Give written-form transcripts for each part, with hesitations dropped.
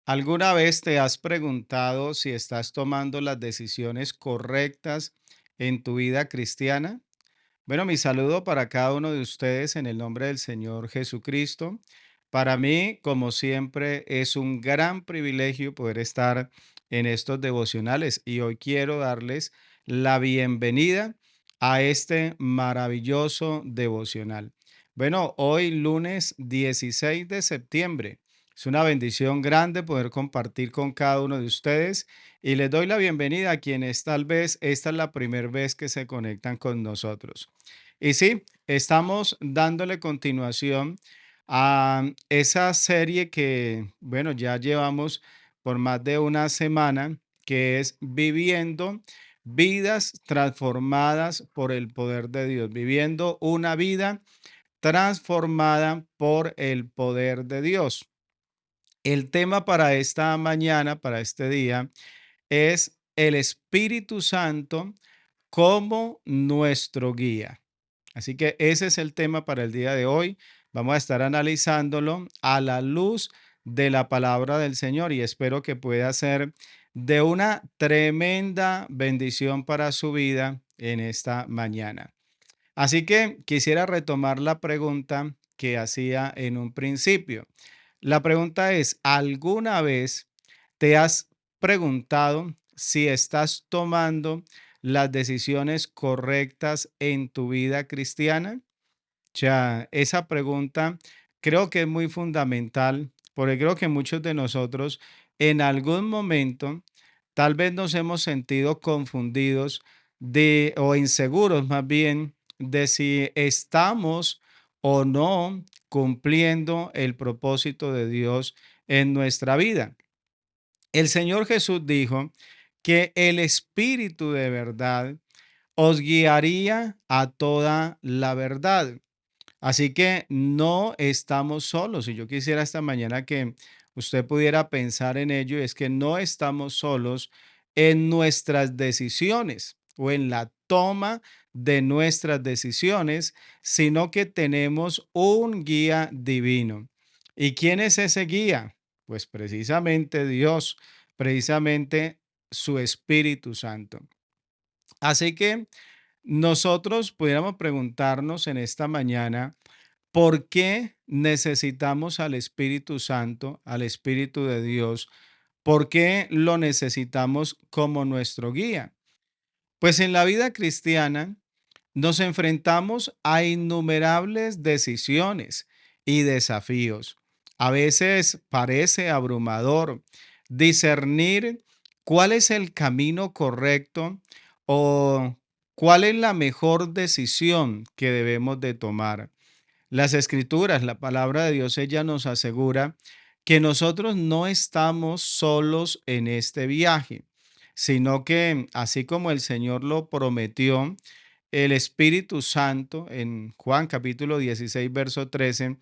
¿Alguna vez te has preguntado si estás tomando las decisiones correctas en tu vida cristiana? Bueno, mi saludo para cada uno de ustedes en el nombre del Señor Jesucristo. Para mí, como siempre, es un gran privilegio poder estar en estos devocionales y hoy quiero darles la bienvenida a este maravilloso devocional. Bueno, hoy lunes 16 de septiembre. Es una bendición grande poder compartir con cada uno de ustedes y les doy la bienvenida a quienes tal vez esta es la primera vez que se conectan con nosotros. Y sí, estamos dándole continuación a esa serie que, bueno, ya llevamos por más de una semana, que es Viviendo vidas transformadas por el poder de Dios, viviendo una vida transformada por el poder de Dios. El tema para esta mañana, para este día, es el Espíritu Santo como nuestro guía. Así que ese es el tema para el día de hoy. Vamos a estar analizándolo a la luz de la palabra del Señor y espero que pueda ser de una tremenda bendición para su vida en esta mañana. Así que quisiera retomar la pregunta que hacía en un principio. La pregunta es, ¿alguna vez te has preguntado si estás tomando las decisiones correctas en tu vida cristiana? O sea, esa pregunta creo que es muy fundamental porque creo que muchos de nosotros en algún momento tal vez nos hemos sentido confundidos o inseguros más bien de si estamos o no cumpliendo el propósito de Dios en nuestra vida. El Señor Jesús dijo que el Espíritu de verdad os guiaría a toda la verdad. Así que no estamos solos. Y yo quisiera esta mañana que usted pudiera pensar en ello, y es que no estamos solos en nuestras decisiones o en la toma de nuestras decisiones, sino que tenemos un guía divino. ¿Y quién es ese guía? Pues precisamente Dios, precisamente su Espíritu Santo. Así que nosotros pudiéramos preguntarnos en esta mañana, ¿por qué necesitamos al Espíritu Santo, al Espíritu de Dios? ¿Por qué lo necesitamos como nuestro guía? Pues en la vida cristiana nos enfrentamos a innumerables decisiones y desafíos. A veces parece abrumador discernir cuál es el camino correcto o cuál es la mejor decisión que debemos de tomar. Las escrituras, la palabra de Dios, ella nos asegura que nosotros no estamos solos en este viaje, sino que así como el Señor lo prometió, el Espíritu Santo, en Juan capítulo 16, verso 13,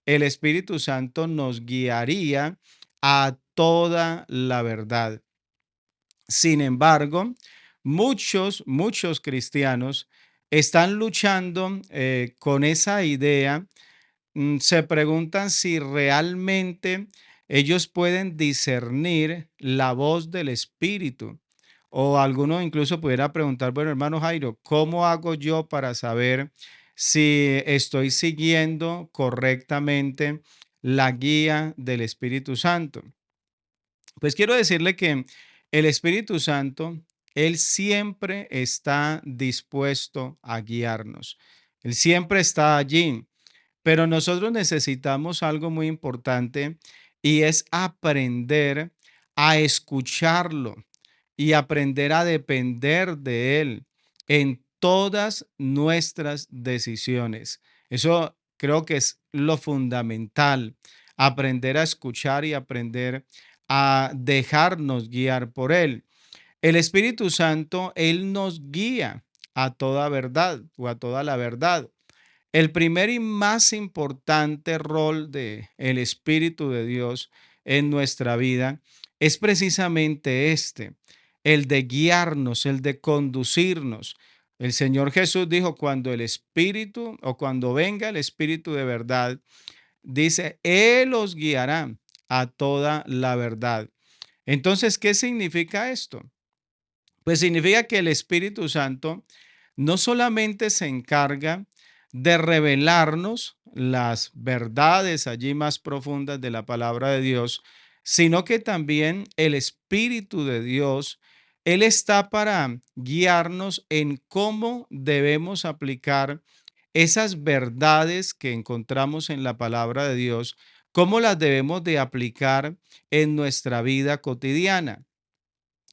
el Espíritu Santo nos guiaría a toda la verdad. Sin embargo, muchos cristianos están luchando con esa idea. Se preguntan si realmente ellos pueden discernir la voz del Espíritu. O alguno incluso pudiera preguntar, bueno, hermano Jairo, ¿cómo hago yo para saber si estoy siguiendo correctamente la guía del Espíritu Santo? Pues quiero decirle que el Espíritu Santo, Él siempre está dispuesto a guiarnos. Él siempre está allí. Pero nosotros necesitamos algo muy importante y es aprender a escucharlo y aprender a depender de él en todas nuestras decisiones. Eso creo que es lo fundamental, aprender a escuchar y aprender a dejarnos guiar por él. El Espíritu Santo, él nos guía a toda verdad o a toda la verdad. El primer y más importante rol de el Espíritu de Dios en nuestra vida es precisamente este, el de guiarnos, el de conducirnos. El Señor Jesús dijo, cuando el Espíritu o cuando venga el Espíritu de verdad, dice, Él os guiará a toda la verdad. Entonces, ¿qué significa esto? Pues significa que el Espíritu Santo no solamente se encarga de revelarnos las verdades allí más profundas de la palabra de Dios, sino que también el Espíritu de Dios, Él está para guiarnos en cómo debemos aplicar esas verdades que encontramos en la palabra de Dios, cómo las debemos de aplicar en nuestra vida cotidiana.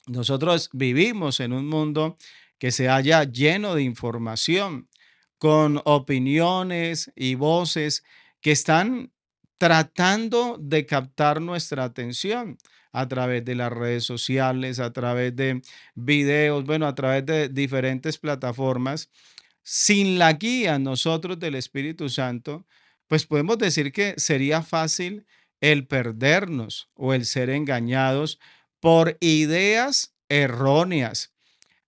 Nosotros vivimos en un mundo que se halla lleno de información, con opiniones y voces que están tratando de captar nuestra atención a través de las redes sociales, a través de videos, bueno, a través de diferentes plataformas. Sin la guía nosotros del Espíritu Santo, pues podemos decir que sería fácil el perdernos o el ser engañados por ideas erróneas.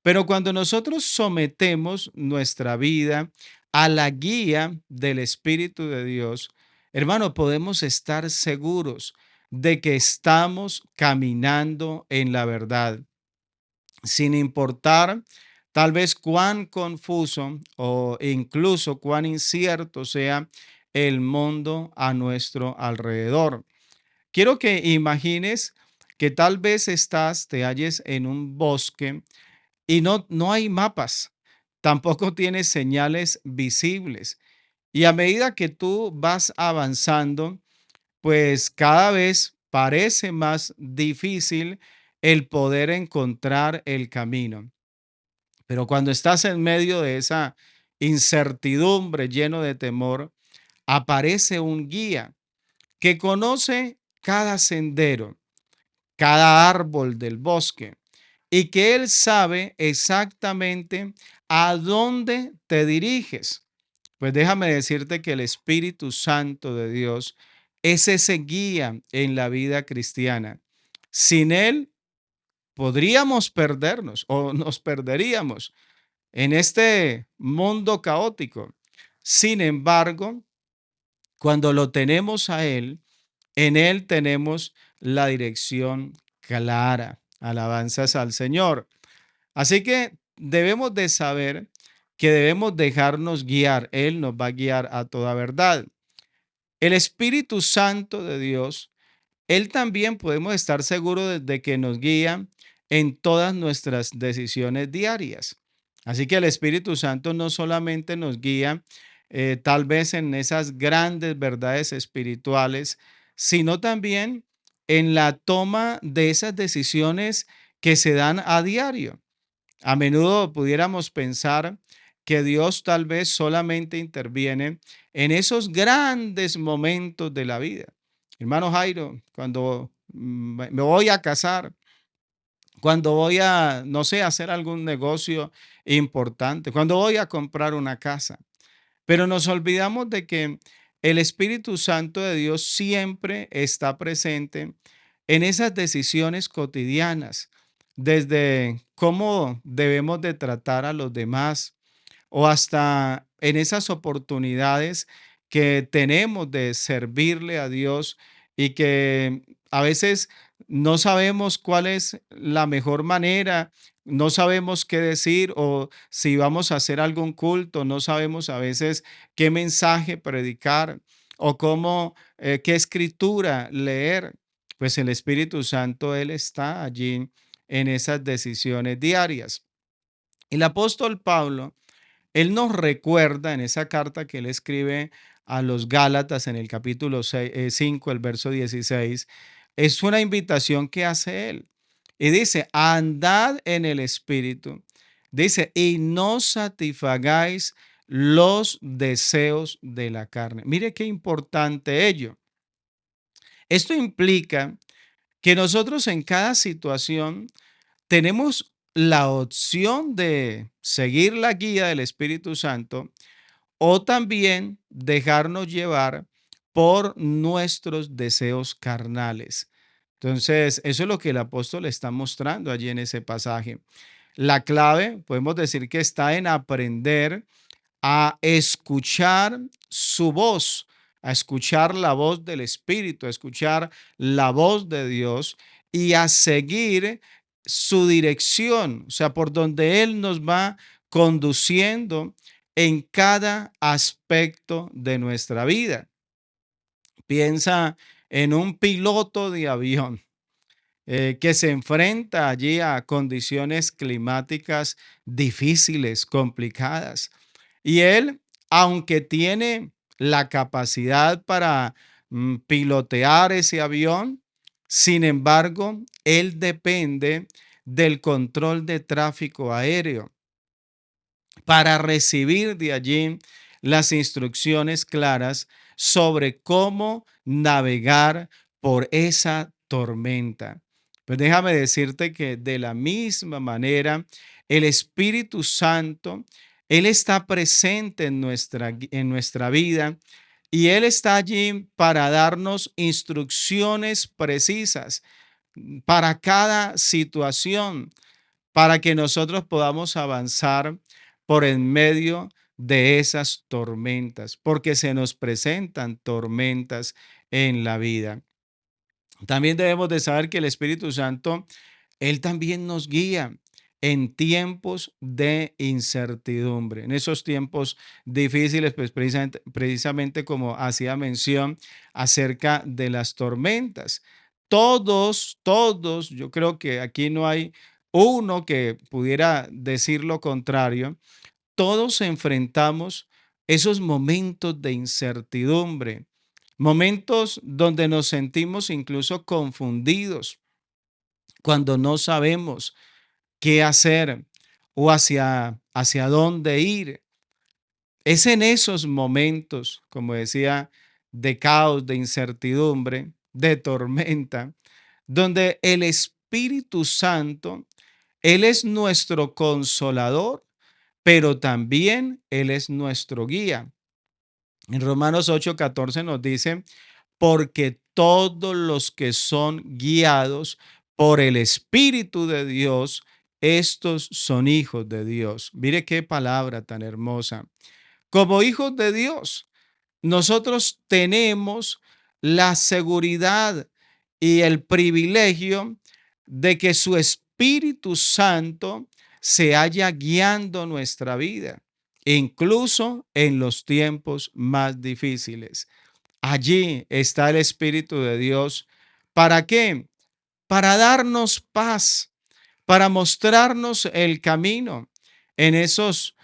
Pero cuando nosotros sometemos nuestra vida a la guía del Espíritu de Dios, hermano, podemos estar seguros de que estamos caminando en la verdad, sin importar tal vez cuán confuso o incluso cuán incierto sea el mundo a nuestro alrededor. Quiero que imagines que tal vez te halles en un bosque y no hay mapas, tampoco tienes señales visibles. Y a medida que tú vas avanzando, pues cada vez parece más difícil el poder encontrar el camino. Pero cuando estás en medio de esa incertidumbre, lleno de temor, aparece un guía que conoce cada sendero, cada árbol del bosque y que Él sabe exactamente a dónde te diriges. Pues déjame decirte que el Espíritu Santo de Dios es ese guía en la vida cristiana. Sin Él podríamos perdernos o nos perderíamos en este mundo caótico. Sin embargo, cuando lo tenemos a Él, en Él tenemos la dirección clara. Alabanzas al Señor. Así que debemos de saber que debemos dejarnos guiar. Él nos va a guiar a toda verdad. El Espíritu Santo de Dios, Él también podemos estar seguros de que nos guía en todas nuestras decisiones diarias. Así que el Espíritu Santo no solamente nos guía tal vez en esas grandes verdades espirituales, sino también en la toma de esas decisiones que se dan a diario. A menudo pudiéramos pensar que Dios tal vez solamente interviene en esos grandes momentos de la vida. Hermano Jairo, cuando me voy a casar, cuando voy a, no sé, hacer algún negocio importante, cuando voy a comprar una casa. Pero nos olvidamos de que el Espíritu Santo de Dios siempre está presente en esas decisiones cotidianas, desde cómo debemos de tratar a los demás o hasta en esas oportunidades que tenemos de servirle a Dios y que a veces no sabemos cuál es la mejor manera, no sabemos qué decir o si vamos a hacer algún culto, no sabemos a veces qué mensaje predicar o cómo, qué escritura leer. Pues el Espíritu Santo, Él está allí en esas decisiones diarias. El apóstol Pablo, él nos recuerda en esa carta que él escribe a los Gálatas en el capítulo 5, el verso 16, es una invitación que hace él. Y dice, andad en el Espíritu. Dice, y no satisfagáis los deseos de la carne. Mire qué importante ello. Esto implica que nosotros en cada situación tenemos la opción de seguir la guía del Espíritu Santo o también dejarnos llevar por nuestros deseos carnales. Entonces, eso es lo que el apóstol está mostrando allí en ese pasaje. La clave, podemos decir que está en aprender a escuchar su voz a escuchar la voz del Espíritu, a escuchar la voz de Dios y a seguir su dirección, o sea, por donde Él nos va conduciendo en cada aspecto de nuestra vida. Piensa en un piloto de avión que se enfrenta allí a condiciones climáticas difíciles, complicadas. Y él, aunque tiene la capacidad para pilotear ese avión, sin embargo, él depende del control de tráfico aéreo para recibir de allí las instrucciones claras sobre cómo navegar por esa tormenta. Pues déjame decirte que de la misma manera, el Espíritu Santo, Él está presente en nuestra vida y Él está allí para darnos instrucciones precisas para cada situación para que nosotros podamos avanzar por en medio de esas tormentas, porque se nos presentan tormentas en la vida. También debemos de saber que el Espíritu Santo, Él también nos guía en tiempos de incertidumbre, en esos tiempos difíciles, pues precisamente como hacía mención acerca de las tormentas. Todos, yo creo que aquí no hay uno que pudiera decir lo contrario, todos enfrentamos esos momentos de incertidumbre, momentos donde nos sentimos incluso confundidos, cuando no sabemos qué hacer o hacia dónde ir. Es en esos momentos, como decía, de caos, de incertidumbre, de tormenta, donde el Espíritu Santo, Él es nuestro consolador, pero también Él es nuestro guía. En Romanos 8:14 nos dice, porque todos los que son guiados por el Espíritu de Dios, estos son hijos de Dios. Mire qué palabra tan hermosa. Como hijos de Dios, nosotros tenemos la seguridad y el privilegio de que su Espíritu Santo se haya guiando nuestra vida, incluso en los tiempos más difíciles. Allí está el Espíritu de Dios. ¿Para qué? Para darnos paz, para mostrarnos el camino en esos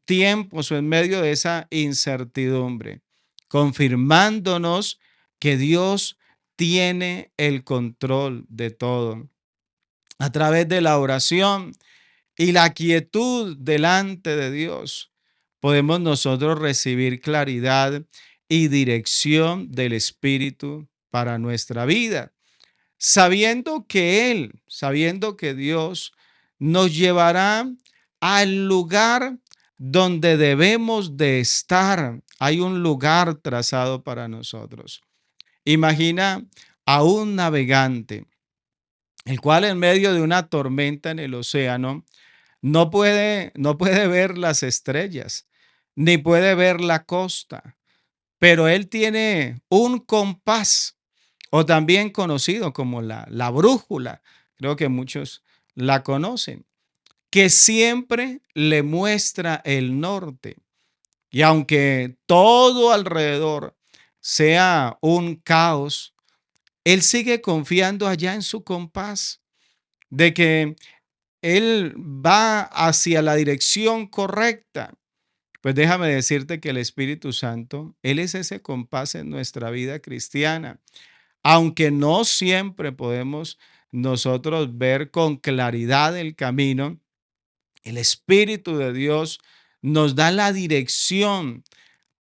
tiempos o en medio de esa incertidumbre, confirmándonos que Dios tiene el control de todo. A través de la oración y la quietud delante de Dios, podemos nosotros recibir claridad y dirección del Espíritu para nuestra vida, sabiendo que Dios nos llevará al lugar donde debemos de estar. Hay un lugar trazado para nosotros. Imagina a un navegante, el cual en medio de una tormenta en el océano no puede ver las estrellas, ni puede ver la costa, pero él tiene un compás, o también conocido como la brújula, creo que muchos la conocen, que siempre le muestra el norte. Y aunque todo alrededor sea un caos, él sigue confiando allá en su compás, de que él va hacia la dirección correcta. Pues déjame decirte que el Espíritu Santo, Él es ese compás en nuestra vida cristiana. Aunque no siempre podemos nosotros ver con claridad el camino, el Espíritu de Dios nos da la dirección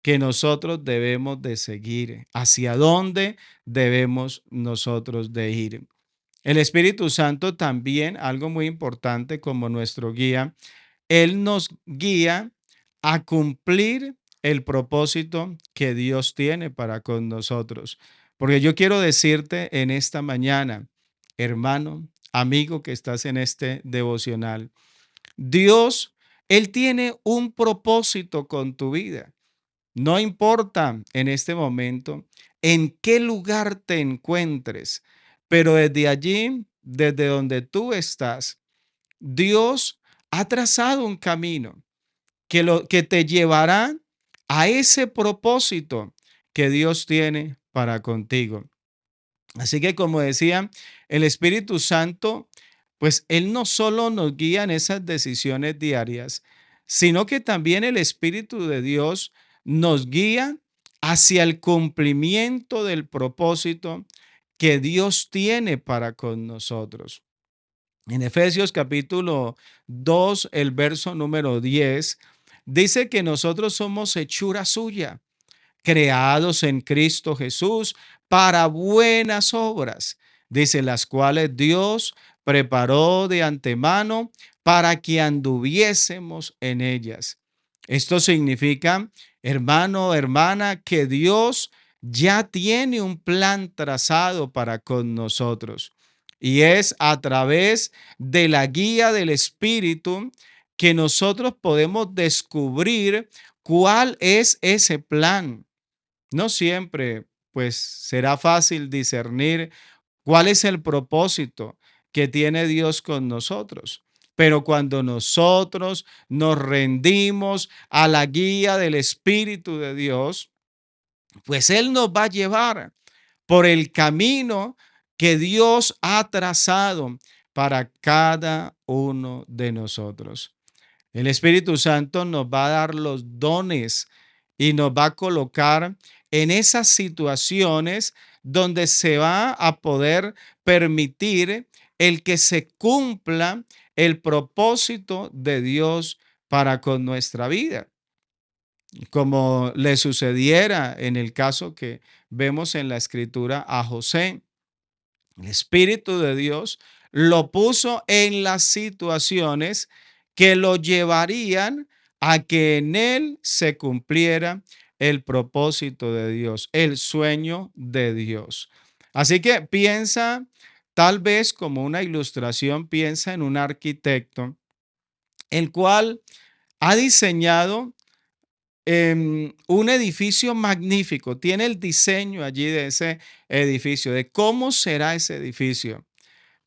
que nosotros debemos de seguir, hacia dónde debemos nosotros de ir. El Espíritu Santo también, algo muy importante como nuestro guía, Él nos guía a cumplir el propósito que Dios tiene para con nosotros. Porque yo quiero decirte en esta mañana, hermano, amigo que estás en este devocional, Dios, Él tiene un propósito con tu vida. No importa en este momento en qué lugar te encuentres, pero desde allí, desde donde tú estás, Dios ha trazado un camino que te llevará a ese propósito que Dios tiene para contigo. Así que como decía, el Espíritu Santo, pues Él no solo nos guía en esas decisiones diarias, sino que también el Espíritu de Dios nos guía hacia el cumplimiento del propósito que Dios tiene para con nosotros. En Efesios capítulo 2, el verso número 10, dice que nosotros somos hechura suya, creados en Cristo Jesús para buenas obras, dice las cuales Dios preparó de antemano para que anduviésemos en ellas. Esto significa, hermano, hermana, que Dios ya tiene un plan trazado para con nosotros. Y es a través de la guía del Espíritu que nosotros podemos descubrir cuál es ese plan. No siempre, pues, será fácil discernir cuál es el propósito que tiene Dios con nosotros. Pero cuando nosotros nos rendimos a la guía del Espíritu de Dios, pues Él nos va a llevar por el camino que Dios ha trazado para cada uno de nosotros. El Espíritu Santo nos va a dar los dones y nos va a colocar en esas situaciones donde se va a poder permitir el que se cumpla el propósito de Dios para con nuestra vida, como le sucediera en el caso que vemos en la escritura a José. El Espíritu de Dios lo puso en las situaciones que lo llevarían a que en él se cumpliera el propósito de Dios, el sueño de Dios. Así que piensa, tal vez como una ilustración, piensa en un arquitecto, el cual ha diseñado un edificio magnífico, tiene el diseño allí de ese edificio, de cómo será ese edificio,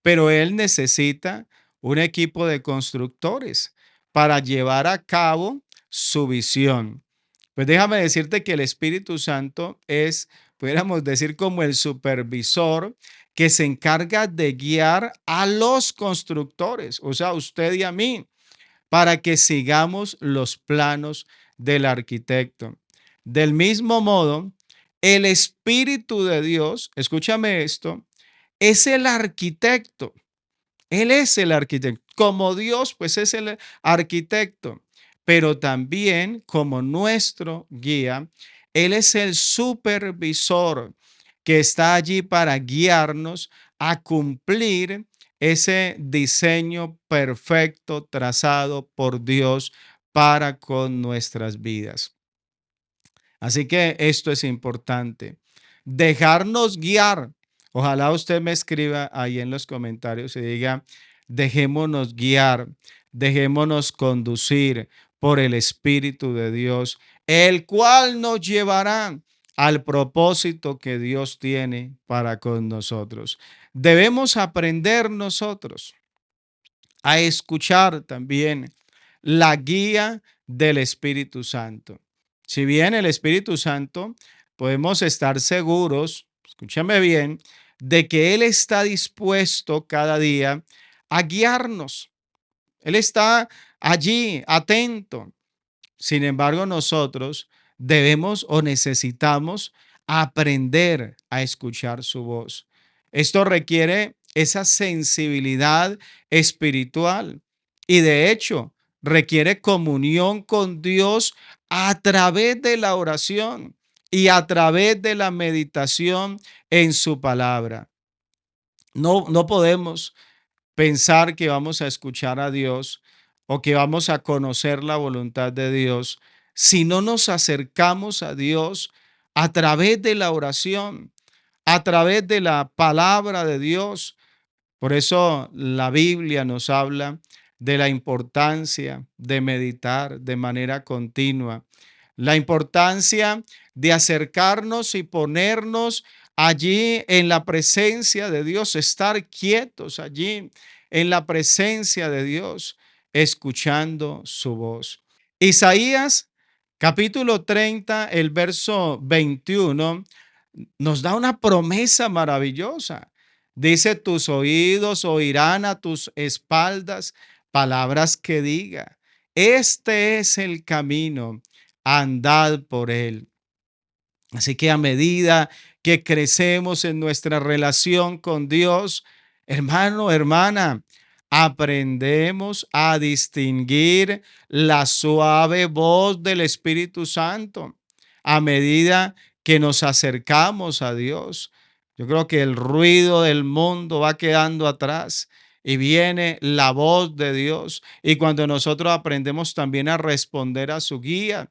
pero él necesita un equipo de constructores para llevar a cabo su visión. Pues déjame decirte que el Espíritu Santo es, pudiéramos decir, como el supervisor que se encarga de guiar a los constructores, o sea, a usted y a mí, para que sigamos los planos del arquitecto. Del mismo modo, el Espíritu de Dios, escúchame esto, es el arquitecto. Él es el arquitecto. Como Dios, pues es el arquitecto, pero también como nuestro guía, Él es el supervisor que está allí para guiarnos a cumplir ese diseño perfecto trazado por Dios para con nuestras vidas. Así que esto es importante. Dejarnos guiar. Ojalá usted me escriba ahí en los comentarios y diga, dejémonos guiar, dejémonos conducir por el Espíritu de Dios, el cual nos llevará al propósito que Dios tiene para con nosotros. Debemos aprender nosotros a escuchar también la guía del Espíritu Santo. Si bien el Espíritu Santo podemos estar seguros, escúchame bien, de que Él está dispuesto cada día a guiarnos. Él está allí, atento. Sin embargo, nosotros debemos o necesitamos aprender a escuchar su voz. Esto requiere esa sensibilidad espiritual y de hecho requiere comunión con Dios a través de la oración y a través de la meditación en su palabra. No podemos pensar que vamos a escuchar a Dios o que vamos a conocer la voluntad de Dios si no nos acercamos a Dios a través de la oración, a través de la palabra de Dios. Por eso la Biblia nos habla de la importancia de meditar de manera continua la importancia de acercarnos y ponernos allí en la presencia de Dios, estar quietos allí en la presencia de Dios, escuchando su voz. Isaías capítulo 30, el verso 21, nos da una promesa maravillosa. Dice, tus oídos oirán a tus espaldas palabras que diga. Este es el camino, andad por él. Así que a medida que crecemos en nuestra relación con Dios, hermano, hermana, aprendemos a distinguir la suave voz del Espíritu Santo a medida que nos acercamos a Dios. Yo creo que el ruido del mundo va quedando atrás y viene la voz de Dios. Y cuando nosotros aprendemos también a responder a su guía,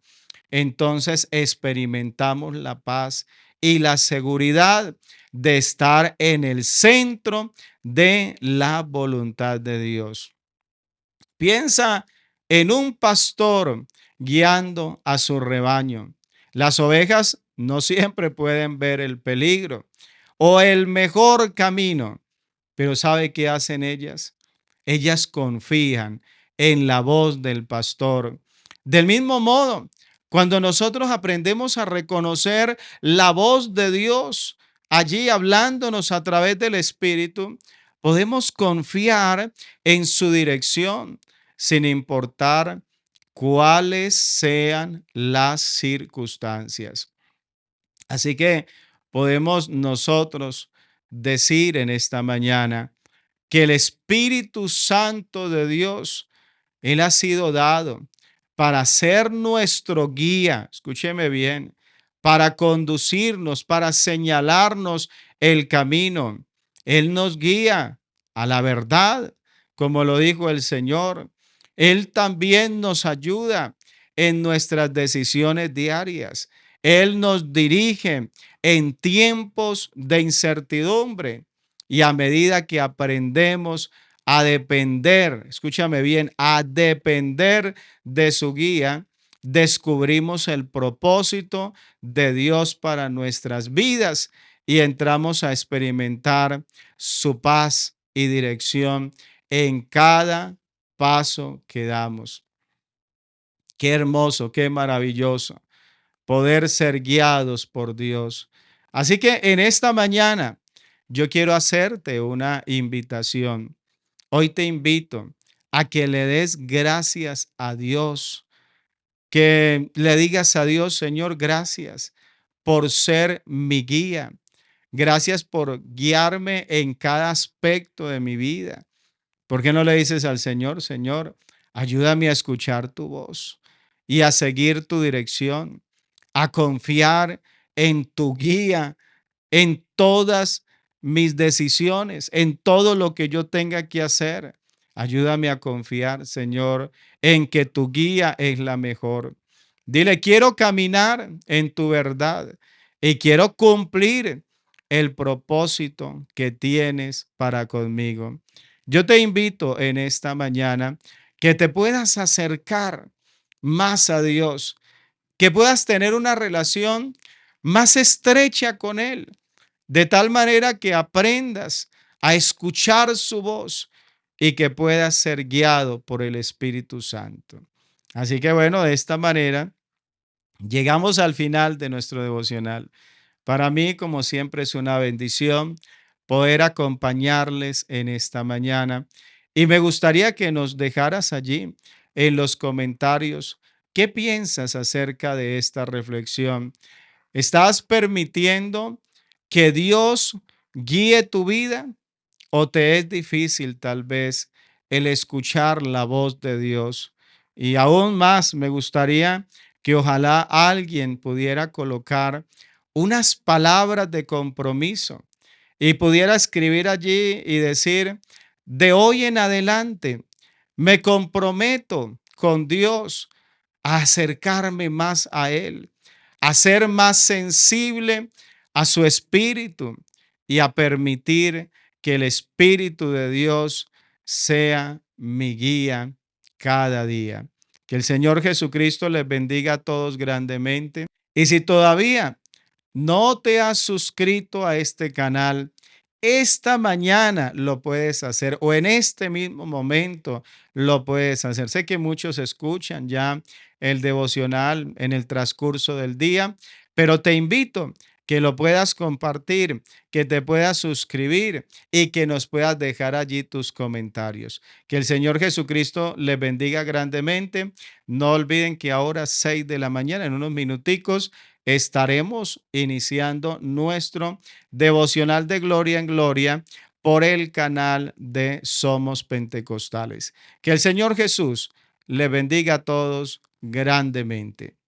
entonces experimentamos la paz y la seguridad de estar en el centro de la voluntad de Dios. Piensa en un pastor guiando a su rebaño. Las ovejas no siempre pueden ver el peligro o el mejor camino, pero ¿sabe qué hacen ellas? Ellas confían en la voz del pastor. Del mismo modo, cuando nosotros aprendemos a reconocer la voz de Dios allí hablándonos a través del Espíritu, podemos confiar en su dirección sin importar cuáles sean las circunstancias. Así que podemos nosotros decir en esta mañana que el Espíritu Santo de Dios, Él ha sido dado para ser nuestro guía, escúcheme bien, para conducirnos, para señalarnos el camino. Él nos guía a la verdad, como lo dijo el Señor. Él también nos ayuda en nuestras decisiones diarias. Él nos dirige en tiempos de incertidumbre. Y a medida que aprendemos a depender, escúchame bien, a depender de su guía, descubrimos el propósito de Dios para nuestras vidas y entramos a experimentar su paz y dirección en cada paso que damos. Qué hermoso, qué maravilloso poder ser guiados por Dios. Así que en esta mañana yo quiero hacerte una invitación. Hoy te invito a que le des gracias a Dios, que le digas a Dios, Señor, gracias por ser mi guía. Gracias por guiarme en cada aspecto de mi vida. ¿Por qué no le dices al Señor, Señor, ayúdame a escuchar tu voz y a seguir tu dirección, a confiar en tu guía, en todas mis decisiones, en todo lo que yo tenga que hacer? Ayúdame a confiar, Señor, en que tu guía es la mejor. Dile, quiero caminar en tu verdad y quiero cumplir el propósito que tienes para conmigo. Yo te invito en esta mañana que te puedas acercar más a Dios, que puedas tener una relación más estrecha con Él, de tal manera que aprendas a escuchar su voz y que puedas ser guiado por el Espíritu Santo. Así que bueno, de esta manera llegamos al final de nuestro devocional. Para mí, como siempre, es una bendición poder acompañarles en esta mañana y me gustaría que nos dejaras allí en los comentarios qué piensas acerca de esta reflexión. ¿Estás permitiendo que Dios guíe tu vida o te es difícil tal vez el escuchar la voz de Dios? Y aún más me gustaría que ojalá alguien pudiera colocar unas palabras de compromiso y pudiera escribir allí y decir, de hoy en adelante me comprometo con Dios a acercarme más a Él, a ser más sensible a su espíritu y a permitir que el Espíritu de Dios sea mi guía cada día. Que el Señor Jesucristo les bendiga a todos grandemente. Y si todavía no te has suscrito a este canal, esta mañana lo puedes hacer o en este mismo momento lo puedes hacer. Sé que muchos escuchan ya el devocional en el transcurso del día, pero te invito que lo puedas compartir, que te puedas suscribir y que nos puedas dejar allí tus comentarios. Que el Señor Jesucristo les bendiga grandemente. No olviden que ahora 6 de la mañana, en unos minuticos, estaremos iniciando nuestro devocional de gloria en gloria por el canal de Somos Pentecostales. Que el Señor Jesús le bendiga a todos grandemente.